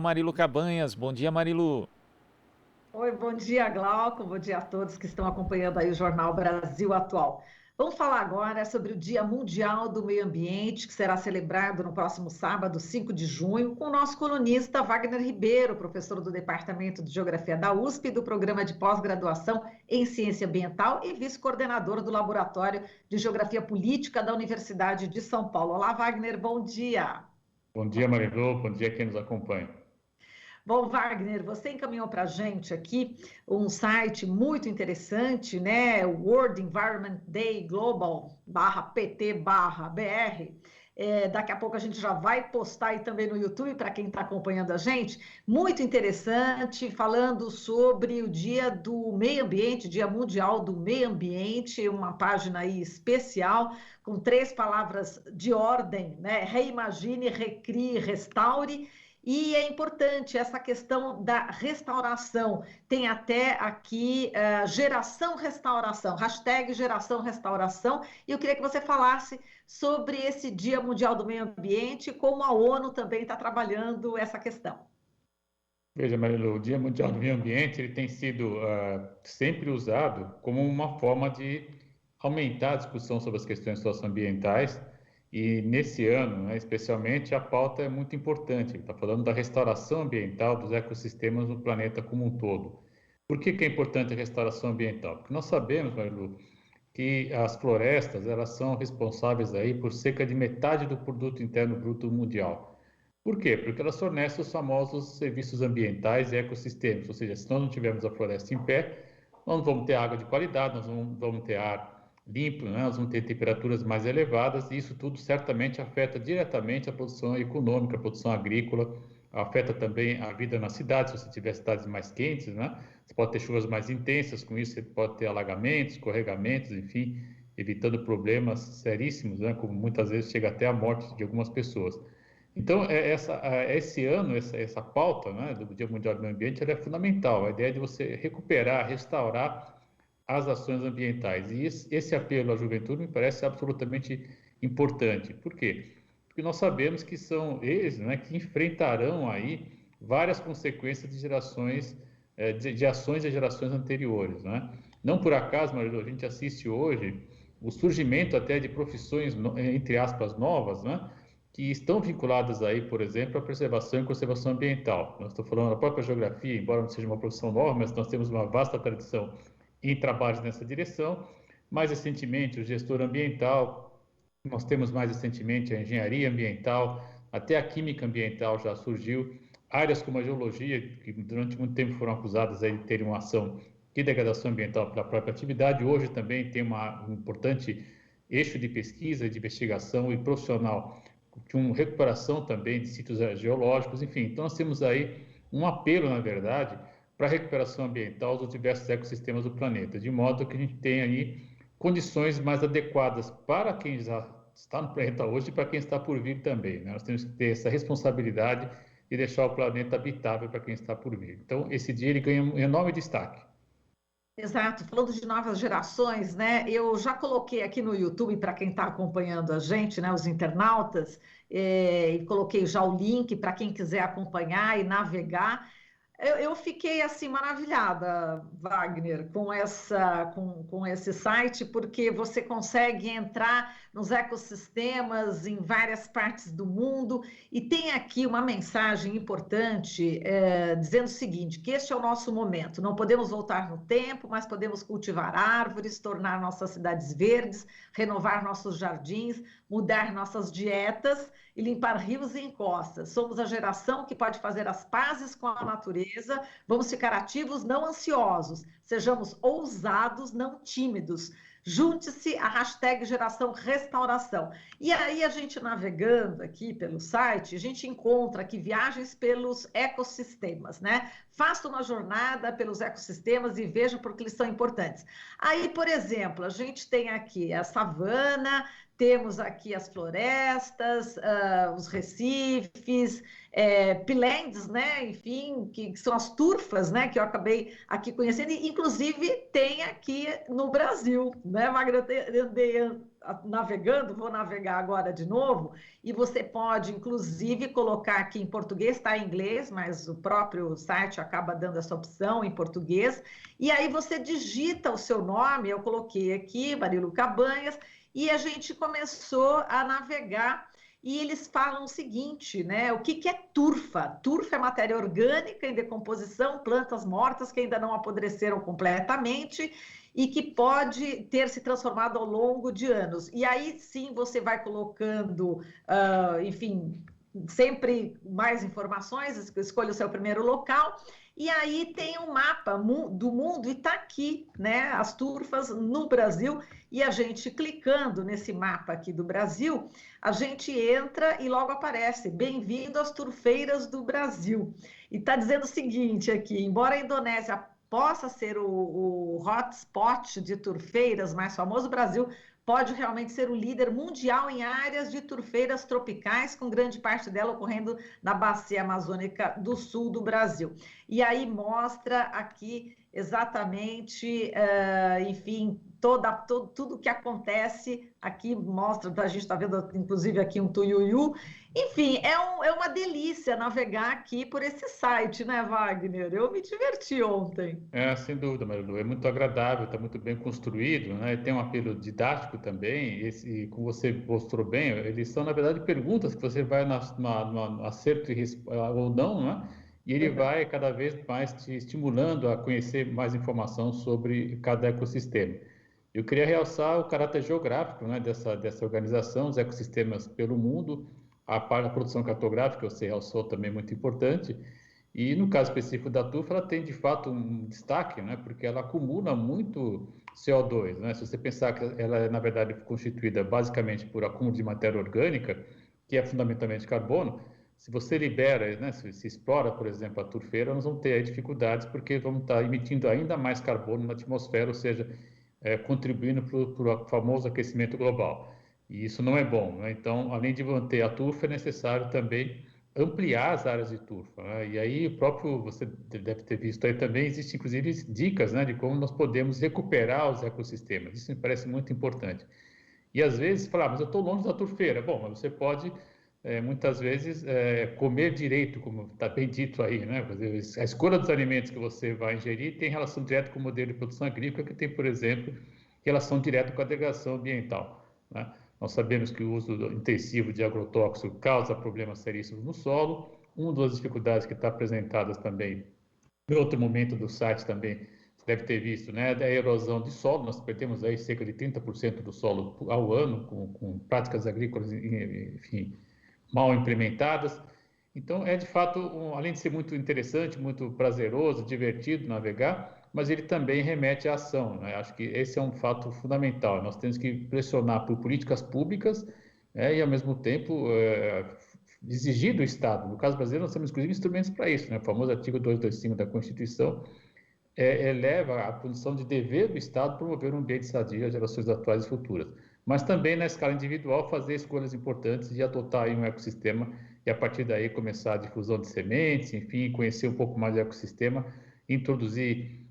Marilu Cabanhas. Bom dia, Marilu. Oi, bom dia, Glauco. Bom dia a todos que estão acompanhando aí o Jornal Brasil Atual. Vamos falar agora sobre o Dia Mundial do Meio Ambiente, que será celebrado no próximo sábado, 5 de junho, com o nosso colunista Wagner Ribeiro, professor do Departamento de Geografia da USP e do Programa de Pós-Graduação em Ciência Ambiental e vice-coordenador do Laboratório de Geografia Política da Universidade de São Paulo. Olá, Wagner, bom dia. Bom dia, Marilu. Bom dia a quem nos acompanha. Bom, Wagner, você encaminhou para a gente aqui um site muito interessante, né? World Environment Day Global /PT/BR. Daqui a pouco a gente já vai postar aí também no YouTube para quem está acompanhando a gente. Muito interessante, falando sobre o Dia do Meio Ambiente, Dia Mundial do Meio Ambiente, uma página aí especial com 3 palavras de ordem, né? Reimagine, recrie, restaure. E é importante essa questão da restauração. Tem até aqui geração restauração, hashtag geração restauração. E eu queria que você falasse sobre esse Dia Mundial do Meio Ambiente e como a ONU também está trabalhando essa questão. Veja, Marilu, o Dia Mundial do Meio Ambiente ele tem sido sempre usado como uma forma de aumentar a discussão sobre as questões socioambientais. E nesse ano, né, especialmente, a pauta é muito importante. Está falando da restauração ambiental dos ecossistemas no planeta como um todo. Por que é importante a restauração ambiental? Porque nós sabemos, Marilu, que as florestas elas são responsáveis aí por cerca de metade do produto interno bruto mundial. Por quê? Porque elas fornecem os famosos serviços ambientais e ecossistemas. Ou seja, se nós não tivermos a floresta em pé, nós não vamos ter água de qualidade, nós não vamos ter ar limpo, né? Nós vamos ter temperaturas mais elevadas e isso tudo certamente afeta diretamente a produção econômica, a produção agrícola, afeta também a vida nas cidades. Se você tiver cidades mais quentes, né? Você pode ter chuvas mais intensas, com isso você pode ter alagamentos, escorregamentos, enfim, evitando problemas seríssimos, né? Como muitas vezes chega até a morte de algumas pessoas. Então, esse ano, essa pauta, né, do Dia Mundial do Meio Ambiente, ela é fundamental. A ideia de você recuperar, restaurar as ações ambientais. E esse apelo à juventude me parece absolutamente importante. Por quê? Porque nós sabemos que são eles, né, que enfrentarão aí várias consequências de gerações, de ações de gerações anteriores, né? Não por acaso, Marilu, a gente assiste hoje o surgimento até de profissões, entre aspas, novas, né, que estão vinculadas aí, por exemplo, à preservação e conservação ambiental. Nós estamos falando da própria geografia, embora não seja uma profissão nova, mas nós temos uma vasta tradição em trabalhos nessa direção. Mais recentemente, o gestor ambiental, nós temos mais recentemente a engenharia ambiental, até a química ambiental já surgiu, áreas como a geologia, que durante muito tempo foram acusadas aí de terem uma ação de degradação ambiental pela própria atividade, hoje também tem um importante eixo de pesquisa, de investigação e profissional, de uma recuperação também de sítios geológicos, enfim. Então, nós temos aí um apelo, na verdade, para a recuperação ambiental dos diversos ecossistemas do planeta, de modo que a gente tenha aí condições mais adequadas para quem já está no planeta hoje e para quem está por vir também, né? Nós temos que ter essa responsabilidade de deixar o planeta habitável para quem está por vir. Então, esse dia ele ganha um enorme destaque. Exato, falando de novas gerações, né? Eu já coloquei aqui no YouTube para quem está acompanhando a gente, né? Os internautas, e coloquei já o link para quem quiser acompanhar e navegar. Eu fiquei assim maravilhada, Wagner, com esse site, porque você consegue entrar nos ecossistemas em várias partes do mundo e tem aqui uma mensagem importante dizendo o seguinte, que este é o nosso momento, não podemos voltar no tempo, mas podemos cultivar árvores, tornar nossas cidades verdes, renovar nossos jardins, mudar nossas dietas e limpar rios e encostas. Somos a geração que pode fazer as pazes com a natureza. Vamos ficar ativos, não ansiosos. Sejamos ousados, não tímidos. Junte-se à hashtag Geração Restauração. E aí, a gente navegando aqui pelo site, a gente encontra aqui viagens pelos ecossistemas, né? Faça uma jornada pelos ecossistemas e veja por que eles são importantes. Aí, por exemplo, a gente tem aqui a savana, temos aqui as florestas, os recifes, pilendes, né? Enfim, que são as turfas, né? Que eu acabei aqui conhecendo, e inclusive tem aqui no Brasil, né, Magda? Eu andei navegando, vou navegar agora de novo, e você pode, inclusive, colocar aqui em português, está em inglês, mas o próprio site acaba dando essa opção em português, e aí você digita o seu nome, eu coloquei aqui, Marilu Cabanhas, e a gente começou a navegar, e eles falam o seguinte, né? O que é turfa? Turfa é matéria orgânica em decomposição, plantas mortas que ainda não apodreceram completamente, e que pode ter se transformado ao longo de anos. E aí sim você vai colocando, enfim, sempre mais informações, escolha o seu primeiro local, e aí tem um mapa do mundo, e está aqui, né, as turfas no Brasil, e a gente clicando nesse mapa aqui do Brasil, a gente entra e logo aparece, bem-vindo às turfeiras do Brasil. E está dizendo o seguinte aqui, embora a Indonésia possa ser o hotspot de turfeiras mais famoso, o Brasil pode realmente ser o líder mundial em áreas de turfeiras tropicais, com grande parte dela ocorrendo na bacia amazônica do sul do Brasil. E aí mostra aqui exatamente, enfim, tudo que acontece aqui, mostra, a gente está vendo inclusive aqui um tuiuiu. Enfim, é uma delícia navegar aqui por esse site, né, Wagner? Eu me diverti ontem. Sem dúvida, Marilu, é muito agradável, está muito bem construído, né? Tem um apelo didático também, e como você mostrou bem, eles são, na verdade, perguntas que você vai no acerto ou não, né? E ele vai cada vez mais te estimulando a conhecer mais informação sobre cada ecossistema. Eu queria realçar o caráter geográfico, né, dessa organização, os ecossistemas pelo mundo, a produção cartográfica, você realçou também muito importante, e no caso específico da turfa, ela tem de fato um destaque, né, porque ela acumula muito CO2, né? Se você pensar que ela é, na verdade, constituída basicamente por acúmulo de matéria orgânica, que é fundamentalmente carbono, se você libera, né, se explora, por exemplo, a turfeira, nós vamos ter aí dificuldades porque vamos estar emitindo ainda mais carbono na atmosfera, ou seja, contribuindo para o famoso aquecimento global. E isso não é bom, né? Então, além de manter a turfa, é necessário também ampliar as áreas de turfa, né? E aí, você deve ter visto aí também, existem inclusive dicas, né, de como nós podemos recuperar os ecossistemas. Isso me parece muito importante. E às vezes, falar, mas eu estou longe da turfeira. Bom, mas você pode, muitas vezes, comer direito, como está bem dito aí, né? A escolha dos alimentos que você vai ingerir tem relação direta com o modelo de produção agrícola, que tem, por exemplo, relação direta com a degradação ambiental, né? Nós sabemos que o uso intensivo de agrotóxico causa problemas seríssimos no solo. Uma das dificuldades que está apresentadas também, em outro momento do site também, você deve ter visto, né, da erosão de solo. Nós perdemos aí cerca de 30% do solo ao ano com práticas agrícolas, enfim, mal implementadas. Então, é de fato, além de ser muito interessante, muito prazeroso, divertido navegar, mas ele também remete à ação, né? Acho que esse é um fato fundamental. Nós temos que pressionar por políticas públicas, e, ao mesmo tempo, exigir do Estado. No caso brasileiro, nós temos, inclusive, instrumentos para isso, né? O famoso artigo 225 da Constituição eleva a condição de dever do Estado promover um ambiente sadio às gerações atuais e futuras. Mas também, na escala individual, fazer escolhas importantes e adotar aí um ecossistema e, a partir daí, começar a difusão de sementes, enfim, conhecer um pouco mais do ecossistema, reintroduzir,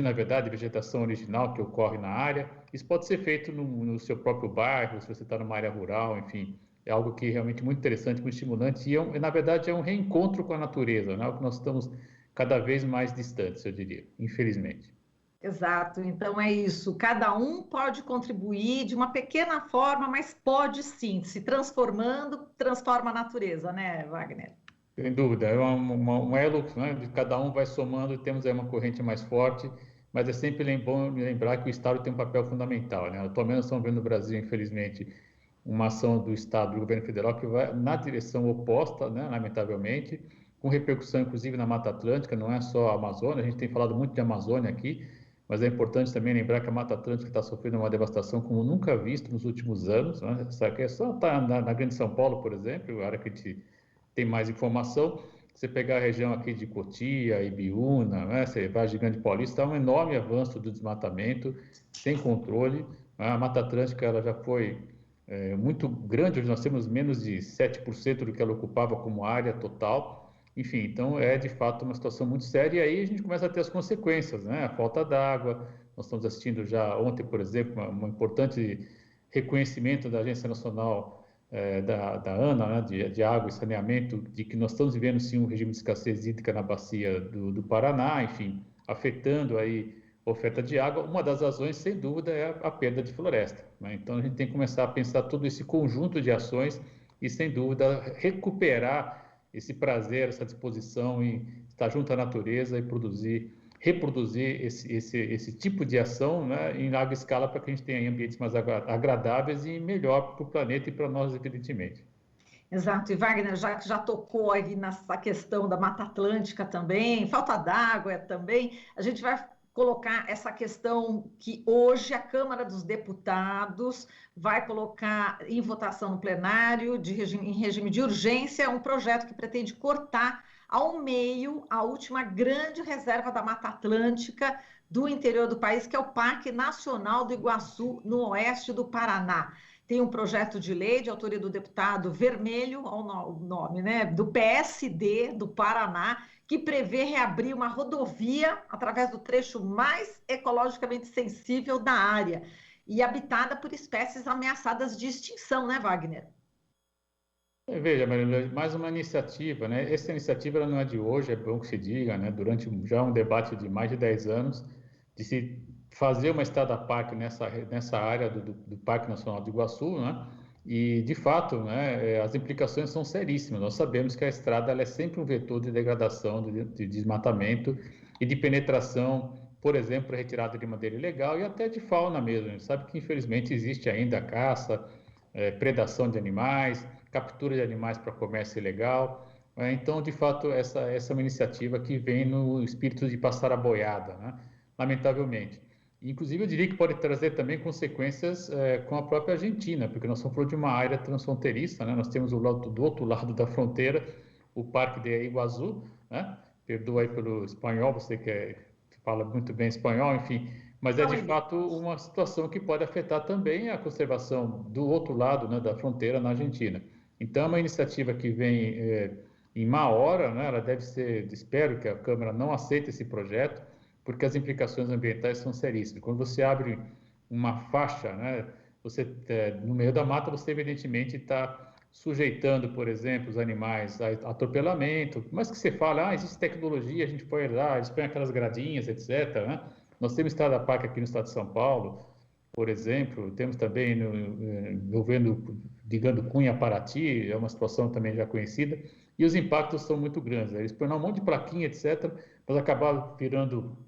na verdade, a vegetação original que ocorre na área. Isso pode ser feito no seu próprio bairro, se você está numa área rural, enfim. É algo que é realmente muito interessante, muito estimulante e, na verdade, é um reencontro com a natureza, né? O que nós estamos cada vez mais distantes, eu diria, infelizmente. Exato, então é isso. Cada um pode contribuir de uma pequena forma, mas pode sim, se transformando, transforma a natureza, né, Wagner? Sem dúvida, é um elo, né, de cada um vai somando e temos aí uma corrente mais forte, mas é sempre bom lembrar que o Estado tem um papel fundamental, né? Atualmente nós estamos vendo no Brasil, infelizmente, uma ação do Estado, do governo federal, que vai na direção oposta, né, lamentavelmente, com repercussão, inclusive, na Mata Atlântica, não é só a Amazônia, a gente tem falado muito de Amazônia aqui, mas é importante também lembrar que a Mata Atlântica está sofrendo uma devastação como nunca visto nos últimos anos, né? Essa questão está na Grande São Paulo, por exemplo, a área que a gente tem mais informação. Você pegar a região aqui de Cotia, Ibiúna, né? Você vai a Gigante Paulista, há um enorme avanço do desmatamento, sem controle. A Mata Atlântica ela já foi muito grande, hoje nós temos menos de 7% do que ela ocupava como área total. Enfim, então é de fato uma situação muito séria, e aí a gente começa a ter as consequências, né? A falta d'água, nós estamos assistindo já ontem, por exemplo, uma importante reconhecimento da Agência Nacional da ANA, né, de Água e Saneamento, de que nós estamos vivendo sim um regime de escassez hídrica na bacia do Paraná, enfim, afetando aí a oferta de água. Uma das razões, sem dúvida, é a perda de floresta, né? Então a gente tem que começar a pensar todo esse conjunto de ações e, sem dúvida, recuperar esse prazer, essa disposição em estar junto à natureza e reproduzir esse tipo de ação, né, em larga escala, para que a gente tenha ambientes mais agradáveis e melhor para o planeta e para nós, evidentemente. Exato, e Wagner, já tocou aí nessa questão da Mata Atlântica também, falta d'água também, a gente vai colocar essa questão que hoje a Câmara dos Deputados vai colocar em votação no plenário, em regime de urgência, um projeto que pretende cortar ao meio a última grande reserva da Mata Atlântica do interior do país, que é o Parque Nacional do Iguaçu, no oeste do Paraná. Tem um projeto de lei de autoria do deputado Vermelho, o nome, né, do PSD do Paraná, que prevê reabrir uma rodovia através do trecho mais ecologicamente sensível da área e habitada por espécies ameaçadas de extinção, né, Wagner? Veja, Maria, mais uma iniciativa, né? Essa iniciativa ela não é de hoje, é bom que se diga, né? Durante já um debate de mais de 10 anos, de se fazer uma estrada parque nessa área do Parque Nacional do Iguaçu, né? E, de fato, né, as implicações são seríssimas. Nós sabemos que a estrada ela é sempre um vetor de degradação, de desmatamento e de penetração, por exemplo, para retirada de madeira ilegal e até de fauna mesmo. A gente sabe que, infelizmente, existe ainda caça, predação de animais, captura de animais para comércio ilegal. Então, de fato, essa é uma iniciativa que vem no espírito de passar a boiada, né? Lamentavelmente. Inclusive, eu diria que pode trazer também consequências com a própria Argentina, porque nós estamos falando de uma área transfronteiriça, né? Nós temos do outro lado da fronteira o Parque de Iguaçu, né? Perdoa aí pelo espanhol, você que fala muito bem espanhol, enfim, mas é de fato uma situação que pode afetar também a conservação do outro lado, né, da fronteira na Argentina. Então, é uma iniciativa que vem em má hora, né? Ela deve ser, espero que a Câmara não aceite esse projeto, porque as implicações ambientais são seríssimas. Quando você abre uma faixa, né, no meio da mata, você evidentemente está sujeitando, por exemplo, os animais a atropelamento, mas que você fala, existe tecnologia, a gente põe lá, eles põem aquelas gradinhas, etc., né? Nós temos estrada parque aqui no estado de São Paulo, por exemplo, temos também envolvendo, digando Cunha, Paraty, é uma situação também já conhecida, e os impactos são muito grandes. Eles põem um monte de plaquinha, etc., mas acabaram virando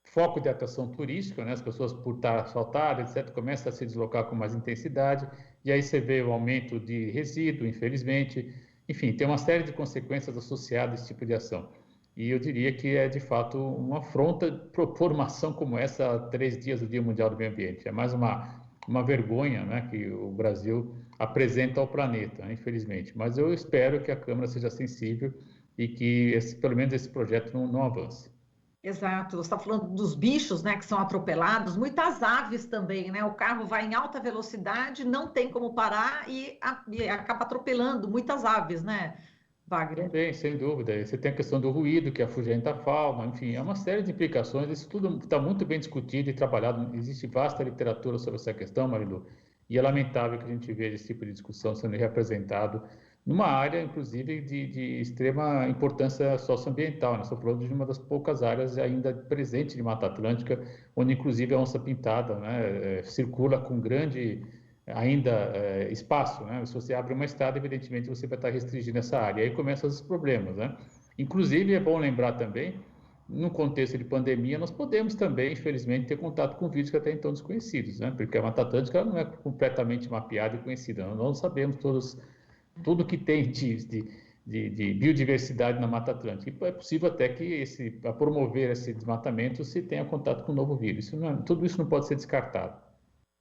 foco de atração turística, né? As pessoas, por estar asfaltadas, etc., começam a se deslocar com mais intensidade, e aí você vê o aumento de resíduo, infelizmente. Enfim, tem uma série de consequências associadas a esse tipo de ação. E eu diria que é, de fato, uma afronta propor uma ação como essa há 3 dias do Dia Mundial do Meio Ambiente. É mais uma vergonha, né, que o Brasil apresenta ao planeta, infelizmente. Mas eu espero que a Câmara seja sensível e que, pelo menos, esse projeto não avance. Exato, você está falando dos bichos, né, que são atropelados, muitas aves também, né? O carro vai em alta velocidade, não tem como parar e acaba atropelando muitas aves, né, Wagner? Também, sem dúvida. Você tem a questão do ruído, que afugenta a fauna, enfim, é uma série de implicações. Isso tudo está muito bem discutido e trabalhado. Existe vasta literatura sobre essa questão, Marilu, e é lamentável que a gente veja esse tipo de discussão sendo representado numa área, inclusive, de extrema importância socioambiental. Nós estamos falando de uma das poucas áreas ainda presentes de Mata Atlântica, onde, inclusive, a onça-pintada, né, circula com grande espaço, né? Se você abre uma estrada, evidentemente você vai estar restringindo essa área. E aí começam os problemas, né? Inclusive, é bom lembrar também, no contexto de pandemia, nós podemos também, infelizmente, ter contato com vírus que até então desconhecidos, né? Porque a Mata Atlântica não é completamente mapeada e conhecida. Nós não sabemos tudo que tem de biodiversidade na Mata Atlântica. E é possível até que, a promover esse desmatamento, se tenha contato com um novo vírus. Tudo isso não pode ser descartado.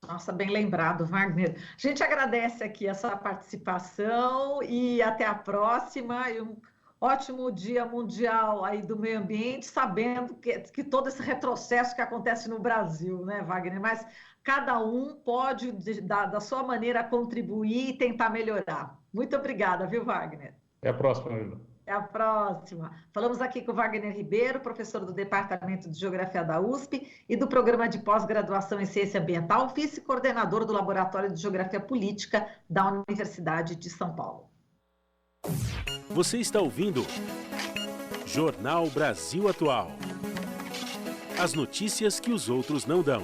Nossa, bem lembrado, Wagner. A gente agradece aqui a sua participação e até a próxima. E um ótimo Dia Mundial aí do Meio Ambiente, sabendo que todo esse retrocesso que acontece no Brasil, né, Wagner? Mas cada um pode, da sua maneira, contribuir e tentar melhorar. Muito obrigada, viu, Wagner? Até a próxima, Lula. Até a próxima. Falamos aqui com o Wagner Ribeiro, professor do Departamento de Geografia da USP e do Programa de Pós-Graduação em Ciência Ambiental, vice-coordenador do Laboratório de Geografia Política da Universidade de São Paulo. Você está ouvindo Jornal Brasil Atual. As notícias que os outros não dão.